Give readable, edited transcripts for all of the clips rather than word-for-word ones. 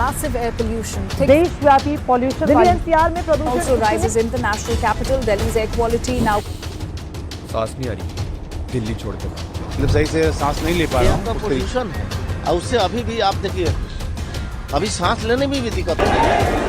massive air pollution. देशव्यापी pollution Delhi NCR में प्रदूषण also rises in the national capital. Delhi's air quality now. सांस नहीं आ रही, दिल्ली छोड़ के भाग। मतलब सही से सांस नहीं ले पा ये रहा आपका हूँ। पोल्यूशन है और उससे अभी भी आप देखिए अभी सांस लेने में भी दिक्कत हो रही है।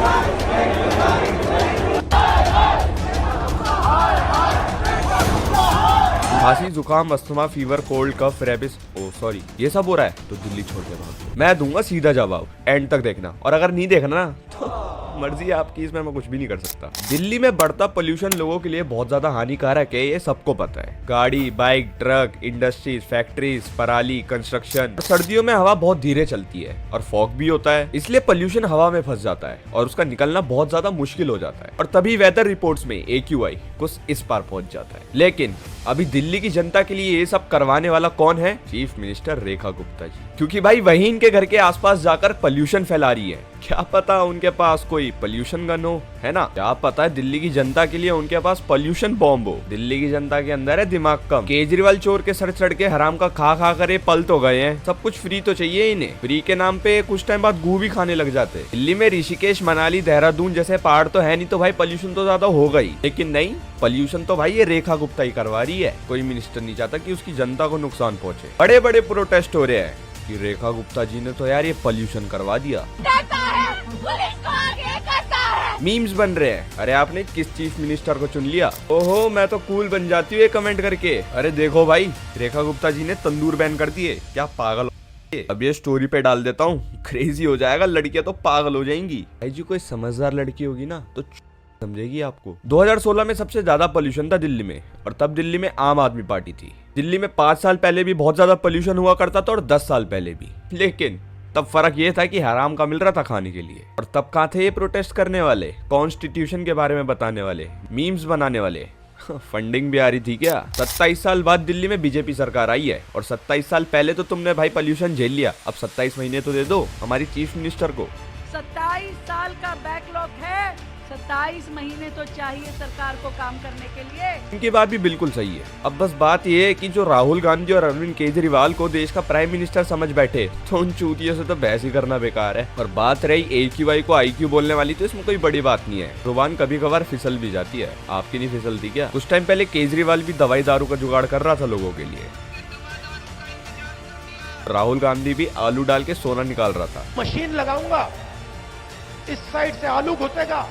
खांसी, जुकाम, अस्थमा, फीवर, कोल्ड, कफ, रेबिस, ओ सॉरी, ये सब हो रहा है तो दिल्ली छोड़ के भागो। मैं दूंगा सीधा जवाब, एंड तक देखना, और अगर नहीं देखना ना तो मर्जी है आपकी, इसमें मैं कुछ भी नहीं कर सकता। दिल्ली में बढ़ता पोल्यूशन लोगों के लिए बहुत ज्यादा हानिकारक है, ये सबको पता है। गाड़ी, बाइक, ट्रक, इंडस्ट्रीज, फैक्ट्रीज, पराली, कंस्ट्रक्शन। सर्दियों में हवा बहुत धीरे चलती है और फॉग भी होता है, इसलिए पोल्यूशन हवा में फंस जाता है और उसका निकलना बहुत ज्यादा मुश्किल हो जाता है, और तभी वेदर रिपोर्ट्स में AQI कुछ इस पार पहुंच जाता है। लेकिन अभी दिल्ली की जनता के लिए ये सब करवाने वाला कौन है? चीफ मिनिस्टर रेखा गुप्ता जी, क्योंकि भाई वही इनके घर के आसपास जाकर पोल्यूशन फैला रही है। क्या पता उनके पास कोई पोल्यूशन गन हो, है ना? क्या पता है दिल्ली की जनता के लिए उनके पास पोल्यूशन बॉम्ब हो। दिल्ली की जनता के अंदर है दिमाग कम। केजरीवाल चोर के सर चढ़ के हराम का खा खा कर ये पल तो गए हैं। सब कुछ फ्री तो चाहिए इन्हें, फ्री के नाम पे कुछ टाइम बाद गू भी खाने लग जाते। दिल्ली में ऋषिकेश, मनाली, देहरादून जैसे पहाड़ तो है नहीं, तो भाई पोल्यूशन तो ज्यादा होगा ही। लेकिन नहीं, पोल्यूशन तो भाई ये रेखा गुप्ता ही करवा रही है। कोई मिनिस्टर नहीं चाहता कि उसकी जनता को नुकसान पहुंचे। बड़े बड़े प्रोटेस्ट हो रहे हैं कि रेखा गुप्ता जी ने तो यार ये पोल्यूशन करवा दिया। मीम्स बन रहे हैं, अरे आपने किस चीफ मिनिस्टर को चुन लिया? ओहो, मैं तो कूल बन जाती हूँ ये कमेंट करके। अरे देखो भाई, रेखा गुप्ता जी ने तंदूर बैन कर दिए। क्या पागल हो? अब ये स्टोरी पे डाल देता हूँ, क्रेजी हो जाएगा, लड़कियां तो पागल हो जाएंगी। भाई जी कोई समझदार लड़की होगी ना तो समझेगी आपको। 2016 में सबसे ज्यादा पोल्यूशन था दिल्ली में, और तब दिल्ली में आम आदमी पार्टी थी। दिल्ली में 5 साल पहले भी बहुत ज्यादा पोल्यूशन हुआ करता था, और 10 साल पहले भी। लेकिन तब फर्क ये था कि हराम का मिल रहा था खाने के लिए। और तब कहाँ थे ये प्रोटेस्ट करने वाले, कॉन्स्टिट्यूशन के बारे में बताने वाले, मीम्स बनाने वाले? फंडिंग भी आ रही थी क्या? 27 साल बाद दिल्ली में बीजेपी सरकार आई है, और 27 साल पहले तो तुमने भाई पोल्यूशन झेल लिया, अब 27 महीने तो दे दो हमारी चीफ मिनिस्टर को। 27 साल का बैकलॉग है, 27 महीने तो चाहिए सरकार को काम करने के लिए। इनकी बात भी बिल्कुल सही है। अब बस बात ये है कि जो राहुल गांधी और अरविंद केजरीवाल को देश का प्राइम मिनिस्टर समझ बैठे, तो उन चूतियों से तो बहस ही करना बेकार है। और बात रही AQI को IQ बोलने वाली, तो इसमें कोई बड़ी बात नहीं है। जुबान कभी कभार फिसल भी जाती है, आपकी नहीं फिसलती क्या? कुछ टाइम पहले केजरीवाल भी दवाई दारू का जुगाड़ कर रहा था लोगों के लिए। राहुल गांधी भी आलू डाल के सोना निकाल रहा था। मशीन लगाऊंगा, इस साइड से आलू घुसेगा,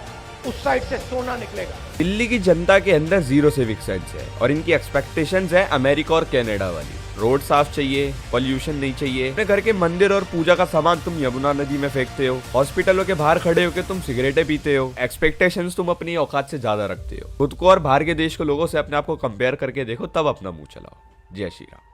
उस साइड से सोना निकलेगा। दिल्ली की जनता के अंदर जीरो सिविक सेंस है, और इनकी एक्सपेक्टेशंस है अमेरिका और कनाडा वाली। रोड साफ चाहिए, पोल्यूशन नहीं चाहिए। अपने घर के मंदिर और पूजा का सामान तुम यमुना नदी में फेंकते हो, हॉस्पिटलों के बाहर खड़े होकर तुम सिगरेटें पीते हो। एक्सपेक्टेशंस तुम अपनी औकात से ज्यादा रखते हो। खुद को और बाहर के देश के लोगों से अपने आप को कंपेयर करके देखो, तब अपना मुंह चलाओ। जय श्री राम।